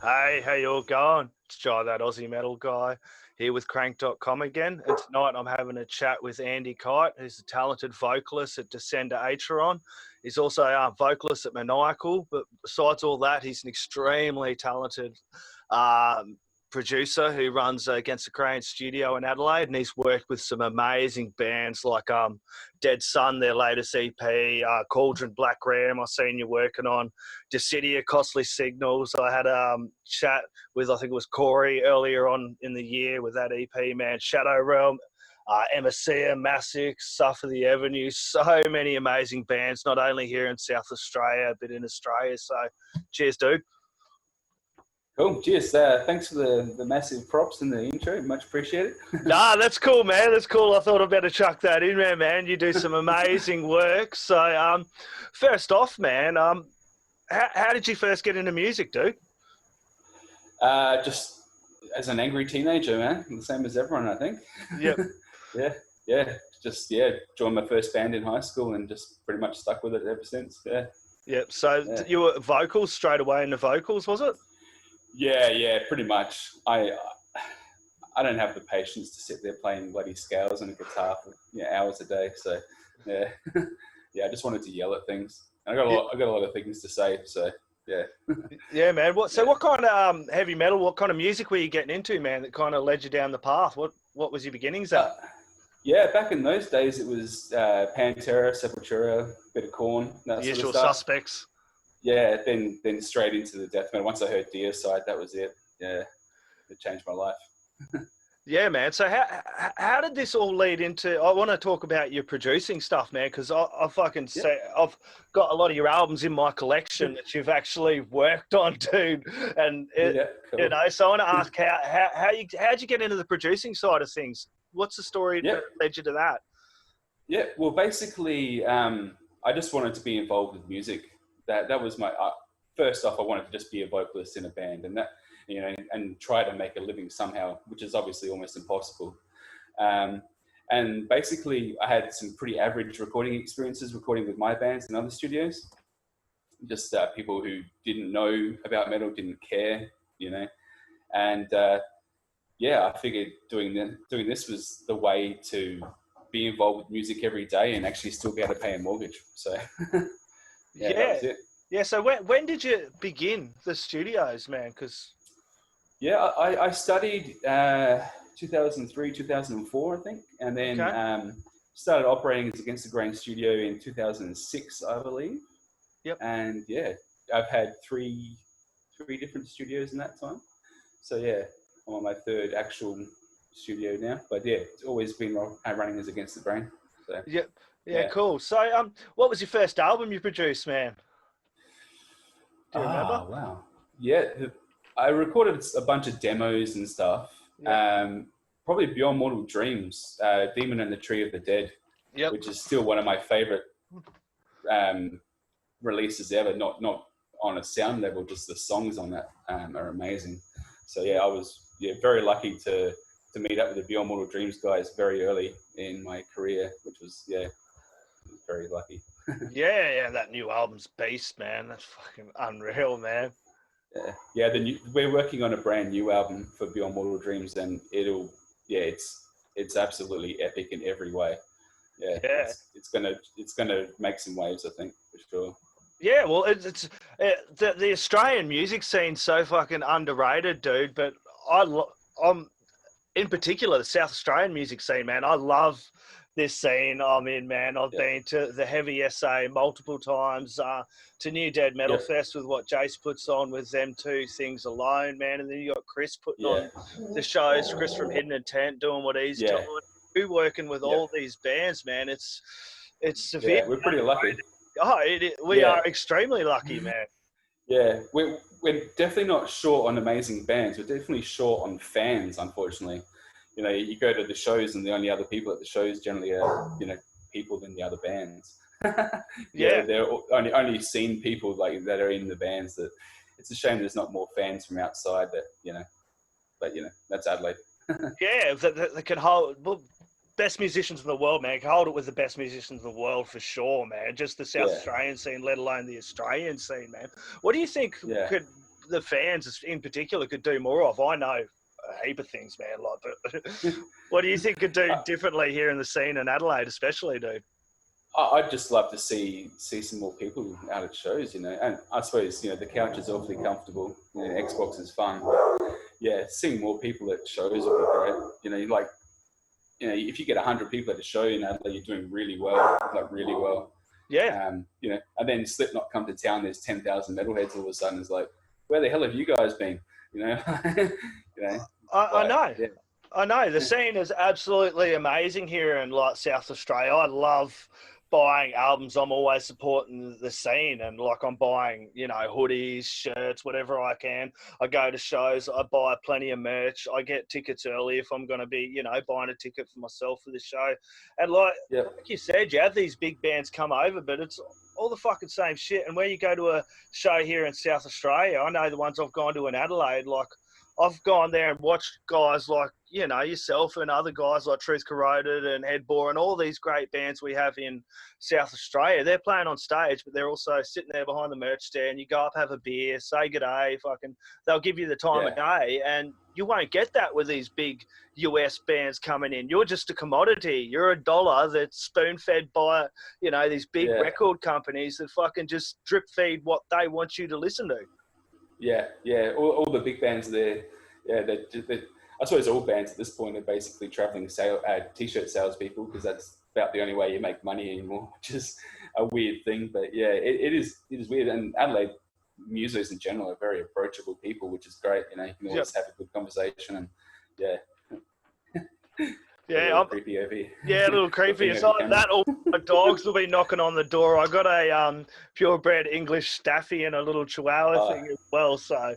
Hey, how you all going? It's Jai, that Aussie metal guy, here with Crannk.com again. And tonight I'm having a chat with Andy Kite, who's a talented vocalist at Descend To Acheron. He's also a vocalist at Maniacal, but besides all that, he's an extremely talented producer who runs Against the Crane studio in Adelaide, and he's worked with some amazing bands like Dead Sun, their latest EP, Cauldron, Black Ram, I've seen you working on, Decidia, Costly Signals. I had a chat with, I think it was Corey earlier on in the year with that EP, man. Shadow Realm, Emacea, Massic, Suffer the Avenue, so many amazing bands, not only here in South Australia, but in Australia. So cheers, dude. Cool. Cheers. Thanks for the massive props in the intro. Much appreciated. Nah, that's cool, man. That's cool. I thought I'd better chuck that in there, man. You do some amazing work. So, first off, man, how did you first get into music, dude? Just as an angry teenager, man. The same as everyone, I think. Yep. Yeah. Joined my first band in high school and just pretty much stuck with it ever since. Yeah. Yep. So you were vocals straight away into vocals, was it? Yeah, pretty much. I don't have the patience to sit there playing bloody scales on a guitar for hours a day. So yeah, I just wanted to yell at things. And I got a lot of things to say. So yeah. Yeah, man. What kind of heavy metal? What kind of music were you getting into, man? That kind of led you down the path. What was your beginnings at? Yeah, back in those days, it was Pantera, Sepultura, bit of Korn, that The sort usual of stuff. suspects. Yeah, then straight into the death metal. Once I heard Deicide, that was it. Yeah, it changed my life. Yeah, man. So how did this all lead into? I want to talk about your producing stuff, man, because I fucking say I've got a lot of your albums in my collection that you've actually worked on, dude. And cool. you know, so I want to ask how'd you get into the producing side of things? What's the story that led you to that? Yeah, well, basically, I just wanted to be involved with music. That was my first off. I wanted to just be a vocalist in a band, and that and try to make a living somehow, which is obviously almost impossible. And basically, I had some pretty average recording experiences recording with my bands in other studios. Just people who didn't know about metal, didn't care, and I figured doing this was the way to be involved with music every day and actually still be able to pay a mortgage. So. That was it. Yeah. So when did you begin the studios, man? Because I studied 2003, 2004, I think, and then started operating as Against the Grain studio in 2006, I believe. Yep. And I've had three different studios in that time. So I'm on my third actual studio now. But it's always been running as Against the Grain. So. Yep. Yeah, cool. So, what was your first album you produced, man? Do you remember? Oh, wow. Yeah, I recorded a bunch of demos and stuff. Yeah. Probably Beyond Mortal Dreams, Demon and the Tree of the Dead, which is still one of my favorite releases ever. Not on a sound level, just the songs on that are amazing. So I was very lucky to meet up with the Beyond Mortal Dreams guys very early in my career, which was very lucky. yeah, that new album's beast, man. That's fucking unreal, man. Yeah. We're working on a brand new album for Beyond Mortal Dreams, and it's absolutely epic in every way. It's gonna make some waves, I think, for sure. Yeah, well, it's the Australian music scene's so fucking underrated, dude. But I'm in particular the South Australian music scene, man. I love this scene I'm in, man. I've been to the Heavy SA multiple times, to New Dead Metal Fest with what Jace puts on with them two things alone, man. And then you got Chris putting on the shows, Chris from Hidden Intent doing what he's doing. We're working with all these bands, man. It's severe. Yeah, we're pretty lucky. We are extremely lucky, man. Yeah, we're definitely not short on amazing bands. We're definitely short on fans, unfortunately. You go to the shows and the only other people at the shows generally are, people in the other bands. They're only seen people that are in the bands. That it's a shame there's not more fans from outside that, but that's Adelaide. That can hold. Well, best musicians in the world, man. Can hold it with the best musicians in the world for sure, man. Just the South Australian scene, let alone the Australian scene, man. What do you think the fans in particular could do more of? I know a heap of things, man. Like, but what do you think could do differently here in the scene in Adelaide, especially, dude? I'd just love to see some more people out at shows, you know. And I suppose, you know, the couch is awfully comfortable. You know, Xbox is fun. Yeah, seeing more people at shows would be great. You know, like, you know, if you get 100 people at a show in Adelaide, you're doing really well, like really well. Yeah. You know, and then Slipknot come to town. There's 10,000 metalheads all of a sudden. It's like, where the hell have you guys been? You know, you know. I know. Yeah. I know. The scene is absolutely amazing here in like South Australia. I love buying albums. I'm always supporting the scene, and like I'm buying, you know, hoodies, shirts, whatever I can. I go to shows. I buy plenty of merch. I get tickets early if I'm going to be, you know, buying a ticket for myself for the show. And like you said, you have these big bands come over, but it's all the fucking same shit. And when you go to a show here in South Australia, I know the ones I've gone to in Adelaide, like I've gone there and watched guys like, you know, yourself and other guys like Truth Corroded and Headbore and all these great bands we have in South Australia. They're playing on stage, but they're also sitting there behind the merch stand. You go up, have a beer, say good day, they'll give you the time of day. And you won't get that with these big US bands coming in. You're just a commodity. You're a dollar that's spoon-fed by, you know, these big record companies that fucking just drip feed what they want you to listen to. Yeah. All the big bands there, I suppose all bands at this point are basically traveling t-shirt salespeople, because that's about the only way you make money anymore, which is a weird thing. But yeah, it is weird. And Adelaide musos in general are very approachable people, which is great. You know, you can always have a good conversation, and I'm creepy over here. Yeah, a little creepy. It's like that. All my dogs will be knocking on the door. I got a purebred English Staffy and a little Chihuahua thing as well. So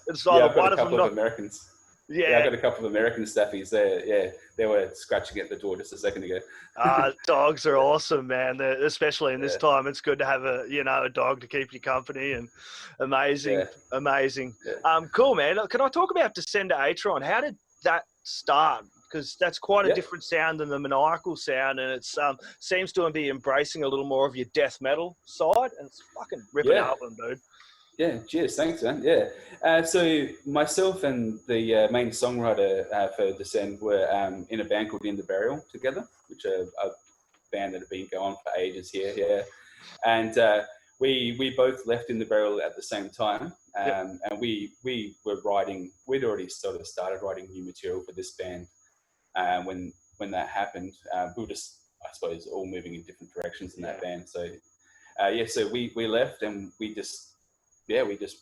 it's like I've got a couple of Americans. Yeah, I got a couple of American Staffies there. Yeah, they were scratching at the door just a second ago. Dogs are awesome, man. Especially in this time, it's good to have a dog to keep you company, and amazing. Yeah. Cool, man. Can I talk about Descend To Acheron? How did that start? Because that's quite a different sound than the Maniacal sound, and it seems to be embracing a little more of your death metal side, and it's a fucking ripping album, dude. Yeah, cheers. Thanks, man. Yeah. So myself and the main songwriter for Descend were in a band called In the Burial together, which are a band that have been going for ages here. Yeah. And we both left In the Burial at the same time. And we were writing, we'd already sort of started writing new material for this band when that happened. We were just, I suppose, all moving in different directions in that band. So, so we left, and we just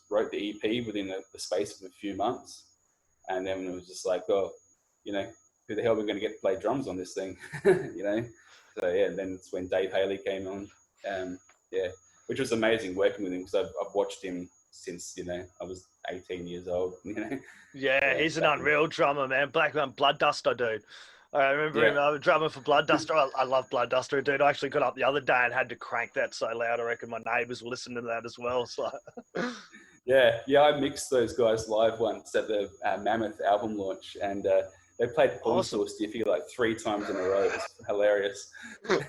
wrote the EP within the space of a few months. And then it was just like, oh, you know, who the hell are we going to get to play drums on this thing? You know? So yeah, then it's when Dave Haley came on. Which was amazing working with him, because I've watched him since, you know, I was 18 years old, you know? Yeah, he's an unreal drummer, man. Black Blood Duster, dude. I remember him drumming for Blood Duster. I love Blood Duster, dude. I actually got up the other day and had to crank that so loud. I reckon my neighbours were listening to that as well. So. Yeah, I mixed those guys live once at the Mammoth album launch, and they played Pawn Store Stiffy like 3 times in a row. It was hilarious.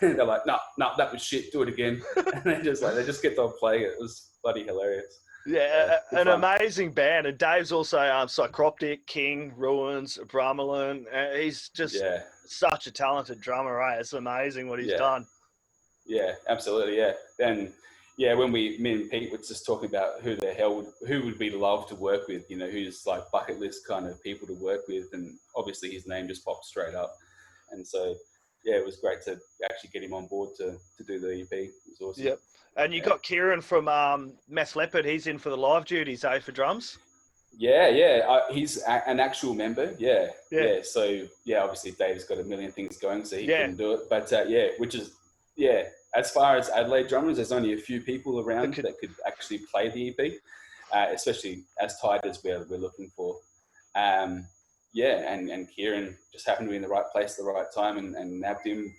They're like, no, that was shit. Do it again. And they just kept on playing it. It was bloody hilarious. Yeah, an amazing band. And Dave's also Psycroptic, King, Ruins, Abramelin. He's just such a talented drummer, right? It's amazing what he's done. Yeah, absolutely, yeah. And when me and Pete were just talking about who would we love to work with, you know, who's like bucket list kind of people to work with, and obviously his name just popped straight up. And so, it was great to actually get him on board to do the EP. It was awesome. Yep. And you got Kieran from Meth Leppard. He's in for the live duties, for drums? Yeah. He's an actual member. Yeah. So, obviously Dave's got a million things going, so he couldn't do it. But, as far as Adelaide drummers, there's only a few people around that could actually play the EP, especially as tight as we're looking for. And Kieran just happened to be in the right place at the right time and nabbed him,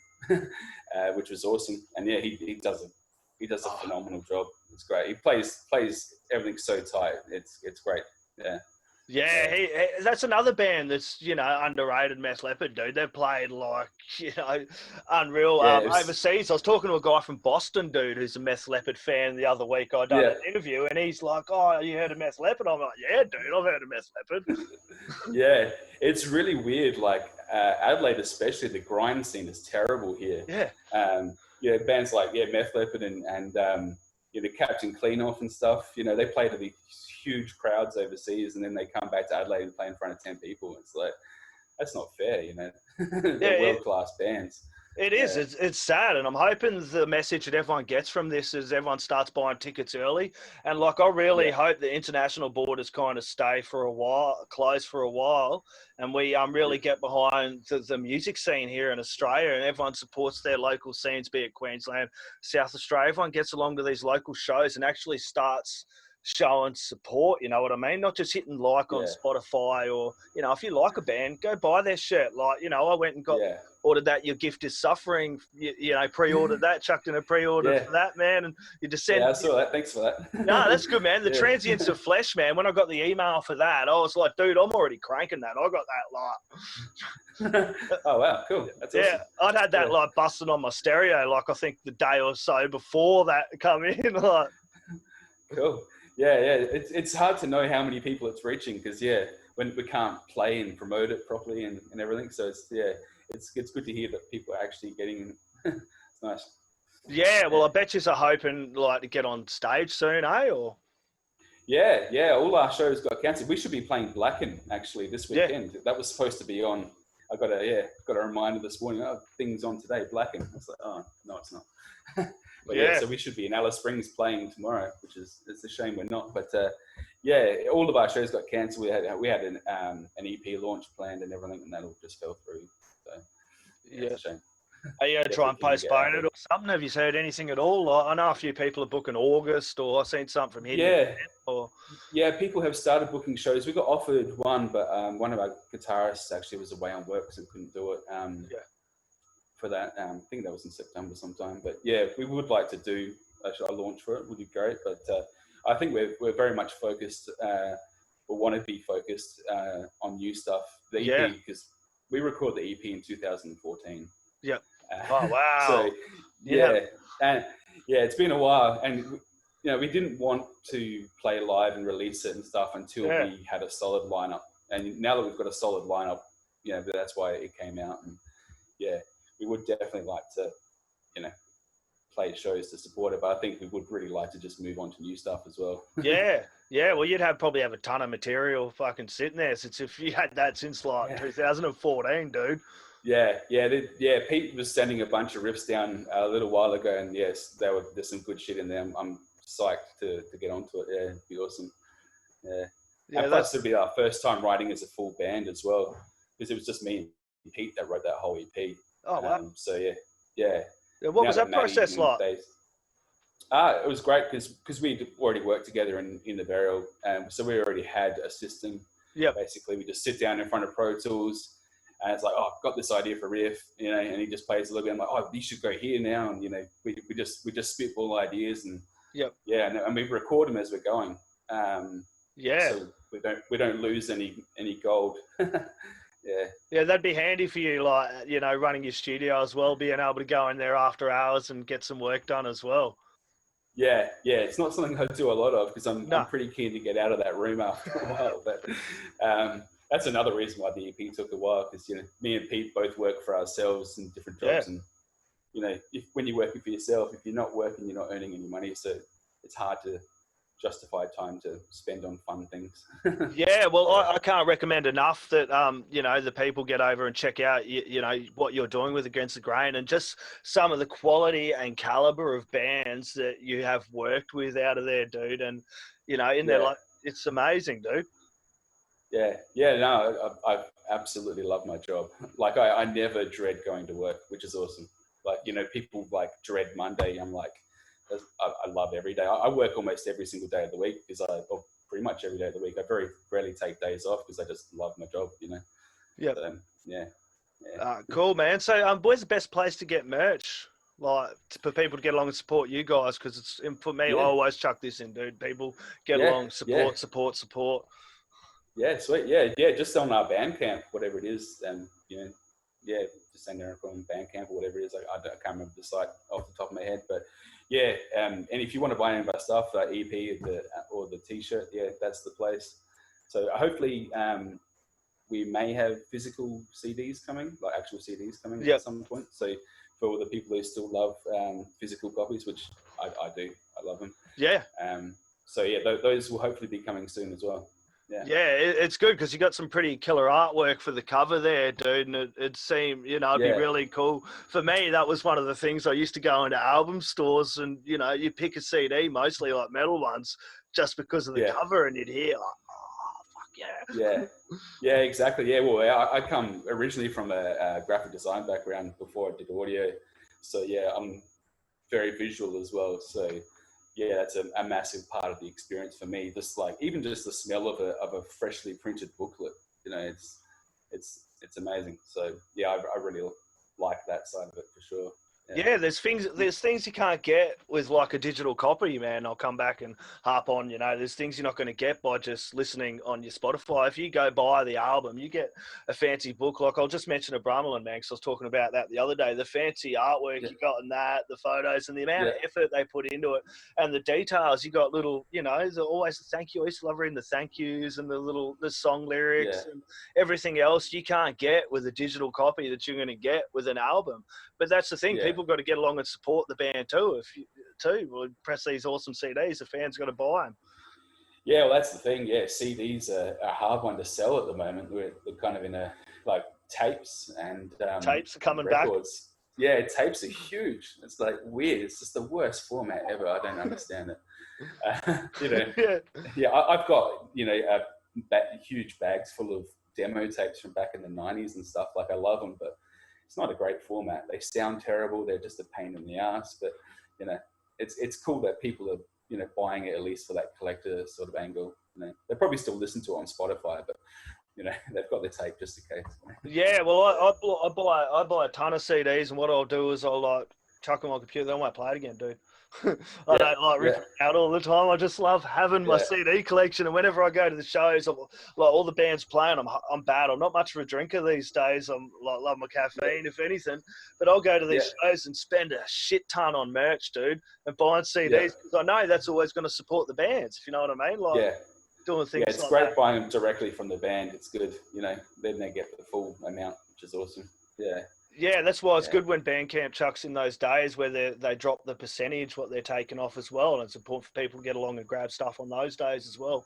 which was awesome. And he does a phenomenal job. It's great. He plays everything so tight. It's great. Yeah. Yeah, that's another band that's, underrated, Meth Leppard, dude. They've played like, unreal Yeah, overseas. I was talking to a guy from Boston, dude, who's a Meth Leppard fan the other week. I done yeah, an interview and he's like, oh, you heard of Meth Leppard? I'm like, yeah, dude, I've heard of Meth Leppard. yeah. It's really weird. Like Adelaide, especially, the grind scene is terrible here. Yeah. Bands like Meth Leppard and the Captain Cleanoff and stuff. They play to these huge crowds overseas, and then they come back to Adelaide and play in front of 10 people. It's like, that's not fair. They're world class bands. It is. It's sad, and I'm hoping the message that everyone gets from this is everyone starts buying tickets early. And like, I really hope the international borders kind of stay for a while, closed for a while, and we really get behind the music scene here in Australia, and everyone supports their local scenes, be it Queensland, South Australia. Everyone gets along to these local shows and actually starts showing support, you know what I mean? Not just hitting like on Spotify or, if you like a band, go buy their shirt. Like, I went and ordered that Your Gift Is Suffering, pre-ordered that, chucked in a pre-order for that, man. And you Descend. Yeah, I saw that. Thanks for that. No, that's good, man. The Transience of Flesh, man. When I got the email for that, I was like, dude, I'm already cranking that. I got that Oh, wow. Cool. That's awesome. I'd had that like busted on my stereo, like I think the day or so before that come in. Like, cool. Yeah. It's hard to know how many people it's reaching because when we can't play and promote it properly and everything. So it's good to hear that people are actually getting. It's nice. Yeah, well, I bet you're hoping like to get on stage soon, eh? Or yeah. All our shows got cancelled. We should be playing Blacken actually this weekend. That was supposed to be on. I got a reminder this morning. Oh, things on today, Blacken. I was like, oh no, it's not. But so we should be in Alice Springs playing tomorrow, which it's a shame we're not. But all of our shows got cancelled. We had an EP launch planned and everything, and that all just fell through. So it's a shame. Are you going to try and postpone it or something? Have you heard anything at all? Like, I know a few people are booking August, or I've seen something from here. People have started booking shows. We got offered one, but one of our guitarists actually was away on work, so couldn't do it. For that, I think that was in September sometime. But we would like to do a launch for it. Would be great. But I think we're very much focused, or want to be focused on new stuff. The EP, because we recorded the EP in 2014. Yeah. Oh wow. So and it's been a while, and we didn't want to play live and release it and stuff until we had a solid lineup. And now that we've got a solid lineup, that's why it came out. And we would definitely like to, play shows to support it. But I think we would really like to just move on to new stuff as well. Yeah. Well, you'd probably have a ton of material fucking sitting there since if you had that since like 2014, dude. Pete was sending a bunch of riffs down a little while ago, and there's some good shit in there. I'm psyched to get onto it. Yeah, it'd be awesome. And plus it'd be our first time writing as a full band as well, because it was just me and Pete that wrote that whole EP. Oh wow. What was that process like? It was great because we'd already worked together in the burial, so we already had a system. Yeah. Basically, we just sit down in front of Pro Tools. And it's like, oh, I've got this idea for riff, and he just plays a little bit. I'm like, oh, you should go here now, and we just spitball ideas, and and we record them as we're going. So we don't lose any gold. That'd be handy for you, like running your studio as well, being able to go in there after hours and get some work done as well. It's not something I do a lot of because I'm pretty keen to get out of that room after a while, but. That's another reason why the EP took a while, because me and Pete both work for ourselves in different jobs, and when you're working for yourself, if you're not working, you're not earning any money, so it's hard to justify time to spend on fun things. I can't recommend enough that the people get over and check out what you're doing with Against the Grain, and just some of the quality and caliber of bands that you have worked with out of there, dude, and there, like, it's amazing, dude. I absolutely love my job. Like I never dread going to work, which is awesome. Like, people like dread Monday. I'm like, I love every day. I work almost every single day of the week or pretty much every day of the week. I very rarely take days off because I just love my job, Yeah. So, cool, man. So where's the best place to get merch? Like, for people to get along and support you guys, because it's for me. I always chuck this in, dude. People get along, support. Yeah, sweet. Yeah. Just on our Bandcamp, whatever it is, and Descend To Acheron Bandcamp or whatever it is. I can't remember the site off the top of my head, but yeah. And if you want to buy any of our stuff, EP or the T-shirt, yeah, that's the place. So hopefully, we may have physical CDs coming, like actual CDs coming at some point. So for the people who still love physical copies, which I do, I love them. Yeah. So yeah, those will hopefully be coming soon as well. Yeah, it's good because you got some pretty killer artwork for the cover there, dude. And it seemed, it'd be really cool. For me, that was one of the things I used to go into album stores and, you pick a CD, mostly like metal ones, just because of the cover, and you'd hear like, oh, fuck yeah. Yeah, exactly. Yeah, well, I come originally from a graphic design background before I did audio. So yeah, I'm very visual as well. So yeah, that's a massive part of the experience for me. Just like even just the smell of a freshly printed booklet, it's amazing. So yeah, I really like that side of it for sure. Yeah, there's things you can't get with like a digital copy, man. I'll come back and harp on, there's things you're not going to get by just listening on your Spotify. If you go buy the album, you get a fancy book. Like I'll just mention Abramelin, man, because I was talking about that the other day. The fancy artwork you got in that, the photos and the amount of effort they put into it and the details. You got little, there's always the thank you. I used to love reading the thank yous and the song lyrics and everything else you can't get with a digital copy that you're going to get with an album. But that's the thing. People got to get along and support the band too. Well, press these awesome CDs, the fans got to buy them. Yeah, well, that's the thing. Yeah, CDs are a hard one to sell at the moment. We're kind of in a like tapes and tapes are coming records. Yeah, tapes are huge. It's like weird. It's just the worst format ever. I don't understand it. I've got huge bags full of demo tapes from back in the 90s and stuff. Like I love them, but it's not a great format. They sound terrible. They're just a pain in the ass. But it's cool that people are buying it at least for that collector sort of angle. They probably still listen to it on Spotify, but they've got the tape just in case. Yeah, well, I buy a ton of CDs, and what I'll do is I'll like chuck them on my computer. Then I won't play it again, dude. I don't like ripping out all the time. I just love having my CD collection, and whenever I go to the shows, like all the bands playing, I'm bad. I'm not much of a drinker these days. I'm like love my caffeine, if anything. But I'll go to these shows and spend a shit ton on merch, dude, and buying CDs because I know that's always going to support the bands. If you know what I mean, like doing things. Yeah, it's like great that. buying them directly from the band. It's good, then they get the full amount, which is awesome. Yeah. Yeah, that's why it's good when Bandcamp chucks in those days where they drop the percentage what they're taking off as well, and it's important for people to get along and grab stuff on those days as well.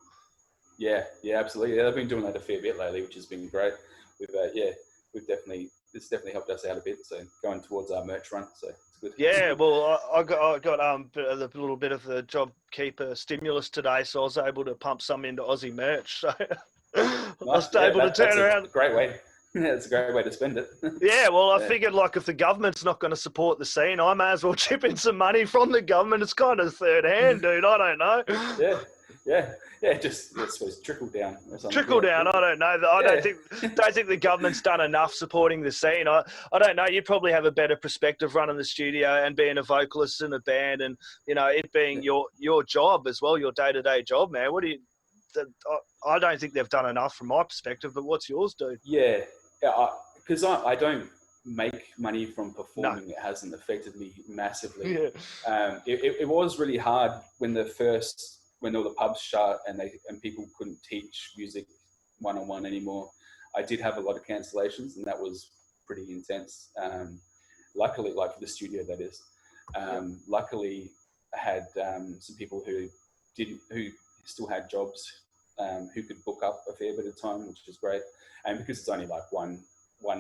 Yeah, absolutely. Yeah, they've been doing that a fair bit lately, which has been great. It's definitely helped us out a bit. So going towards our merch run, so it's good. Yeah, well, I got a little bit of the JobKeeper stimulus today, so I was able to pump some into Aussie merch. So I was able to turn around. Great way. Yeah, it's a great way to spend it. Yeah, well, I figured like if the government's not going to support the scene, I may as well chip in some money from the government. It's kind of third hand, dude. I don't know. Yeah. Just I suppose trickle down or something. Trickle down. I don't know. I don't think the government's done enough supporting the scene. I don't know. You probably have a better perspective running the studio and being a vocalist in a band, and it being your job as well, your day-to-day job, man. What do you? I don't think they've done enough from my perspective. But what's yours, dude? Yeah, because I don't make money from performing. No. It hasn't affected me massively. Yeah. It was really hard when all the pubs shut and people couldn't teach music one-on-one anymore. I did have a lot of cancellations, and that was pretty intense. Luckily, like for the studio, that is. Luckily, I had some people who still had jobs, who could book up a fair bit of time, which is great. And because it's only like one,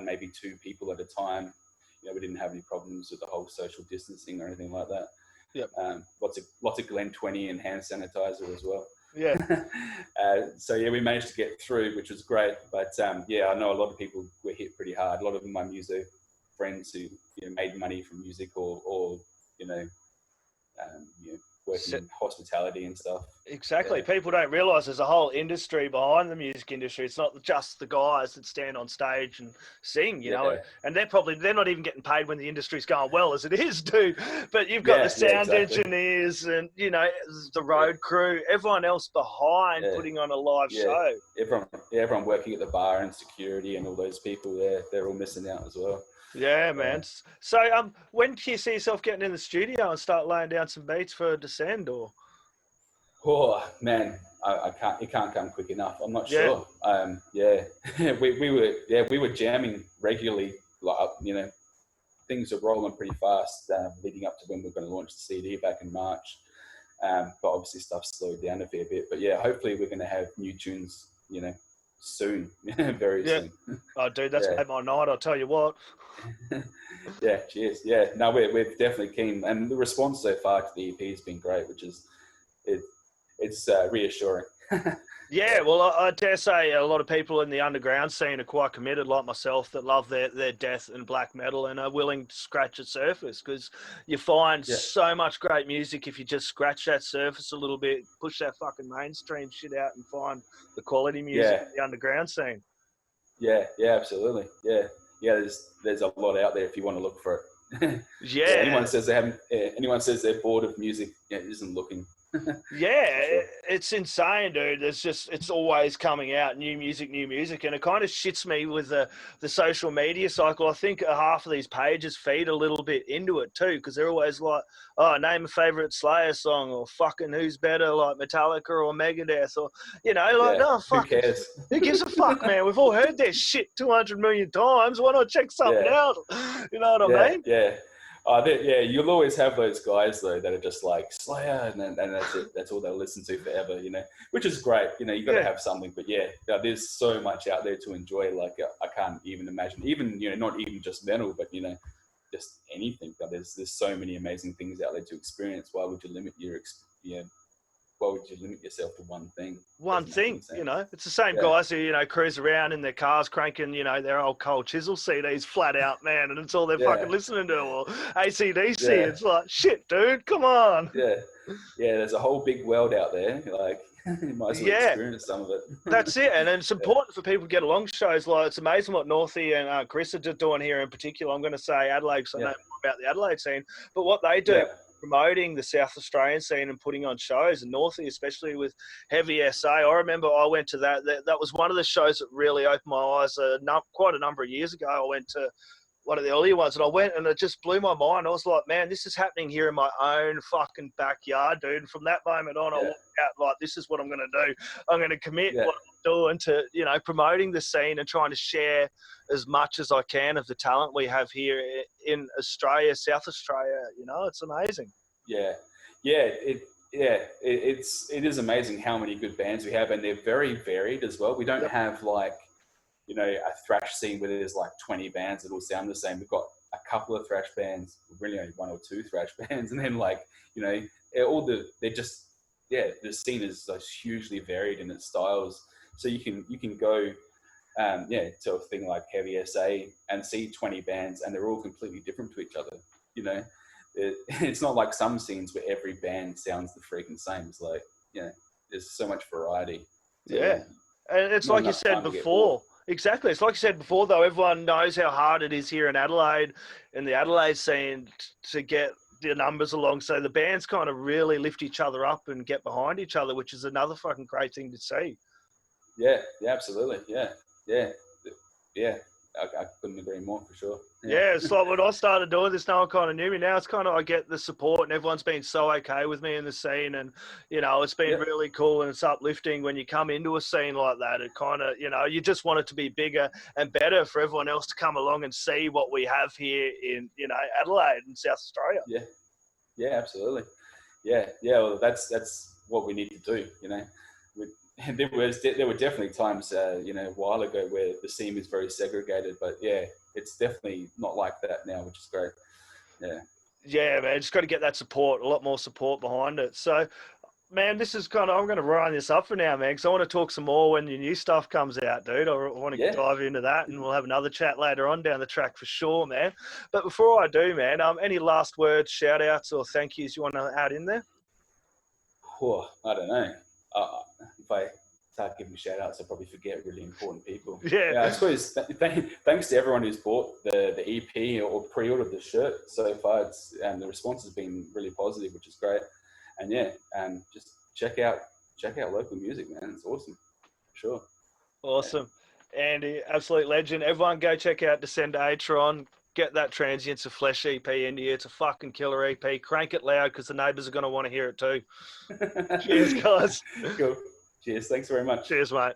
maybe two people at a time, we didn't have any problems with the whole social distancing or anything like that. Yep. Lots of Glen 20 and hand sanitizer as well. Yeah. So we managed to get through, which was great. But I know a lot of people were hit pretty hard. A lot of my music friends who made money from music or working in hospitality and stuff. Exactly. People don't realise there's a whole industry behind the music industry. It's not just the guys that stand on stage and sing, you know, and they're not even getting paid when the industry's going well as it is, dude. But you've got the sound engineers and, you know, the road crew, everyone else behind putting on a live show. Everyone working at the bar and security and all those people there, they're all missing out as well. Yeah, man. So when do you see yourself getting in the studio and start laying down some beats for Descend, or? Oh man, I can't. It can't come quick enough. I'm not sure. we were jamming regularly. Like, you know, things are rolling pretty fast, leading up to when we're going to launch the CD back in March. But obviously stuff slowed down a fair bit. But yeah, hopefully we're going to have new tunes, you know, soon, very soon. Oh, dude, that's made my night. I'll tell you what. Yeah, cheers. Yeah, no, we're definitely keen, and the response so far to the EP has been great, which is it's reassuring. Yeah, well, I dare say a lot of people in the underground scene are quite committed, like myself, that love their death and black metal and are willing to scratch the surface, because you find so much great music if you just scratch that surface a little bit, push that fucking mainstream shit out and find the quality music in the underground scene. Yeah, absolutely. Yeah, there's a lot out there if you want to look for it. Anyone says they're bored of music, isn't looking. It's insane, dude. It's always coming out new music, and it kind of shits me with the social media cycle. I think half of these pages feed a little bit into it too, because they're always like, oh, name a favorite Slayer song, or fucking who's better, like Metallica or Megadeth, or, you know, like, oh, fuck, who cares? Who gives a fuck, man? We've all heard their shit 200 million times. Why not check something out? You know what I mean? Yeah. You'll always have those guys though that are just like Slayer, and that's it. That's all they'll listen to forever, you know, which is great. You know, you got to have something, but there's so much out there to enjoy. Like I can't even imagine, even, you know, not even just metal, but, you know, just anything. There's so many amazing things out there to experience. Why would you limit why would you limit yourself to one thing? One thing, you know, it's the same guys who, you know, cruise around in their cars cranking, you know, their old Cold Chisel CDs flat out, man, and it's all they're fucking listening to, or AC/DC. It's like, shit, dude, come on. Yeah, there's a whole big world out there. Like, you might as well experience some of it. That's it, and it's important for people to get along shows. Like, it's amazing what Northie and Chris are doing here in particular. I'm going to say Adelaide, because I know more about the Adelaide scene, but what they do, promoting the South Australian scene and putting on shows, and Northie, especially with Heavy SA. I remember I went to that was one of the shows that really opened my eyes quite a number of years ago. I went to one of the earlier ones, and I went, and it just blew my mind. I was like, man, this is happening here in my own fucking backyard, dude. And from that moment on, I walked out like, this is what I'm going to do. I'm going to commit what I'm doing to, you know, promoting the scene and trying to share as much as I can of the talent we have here in Australia, South Australia. You know, it's amazing. It is amazing how many good bands we have, and they're very varied as well. We don't have like, you know, a thrash scene where there's like 20 bands that all sound the same. We've got a couple of thrash bands, really only one or two thrash bands, and then, like, you know, the scene is like hugely varied in its styles. So you can go to a thing like Heavy SA and see 20 bands, and they're all completely different to each other. You know, it's not like some scenes where every band sounds the freaking same. It's like, you know, there's so much variety. So, and it's like you said before. Exactly. It's like you said before, though, everyone knows how hard it is here in Adelaide, in the Adelaide scene, to get the numbers along. So the bands kind of really lift each other up and get behind each other, which is another fucking great thing to see. Yeah, absolutely. I couldn't agree more, for sure. It's like when I started doing this, no one kind of knew me. Now it's kind of, I get the support, and everyone's been so okay with me in the scene, and, you know, it's been really cool, and it's uplifting when you come into a scene like that. It kind of, you know, you just want it to be bigger and better for everyone else to come along and see what we have here in, you know, Adelaide and South Australia. Yeah, absolutely. Well, that's what we need to do, you know. There were definitely times, you know, a while ago where the scene is very segregated, but it's definitely not like that now, which is great. Yeah, man, just got to get that support, a lot more support behind it. So, man, this is kind of, I'm going to run this up for now, man, because I want to talk some more when your new stuff comes out, dude. I want to dive into that, and we'll have another chat later on down the track for sure, man. But before I do, man, any last words, shout outs, or thank yous you want to add in there? I don't know. If I start giving shout outs, I'll probably forget really important people. Yeah. I suppose thanks to everyone who's bought the EP or pre-ordered the shirt so far. The response has been really positive, which is great. And just check out local music, man. It's awesome. For sure. Awesome. Andy, absolute legend. Everyone go check out Descend To Acheron. Get that Transience Of Flesh EP into you. It's a fucking killer EP. Crank it loud because the neighbours are going to want to hear it too. Cheers, guys. Cool. Cheers. Thanks very much. Cheers, mate.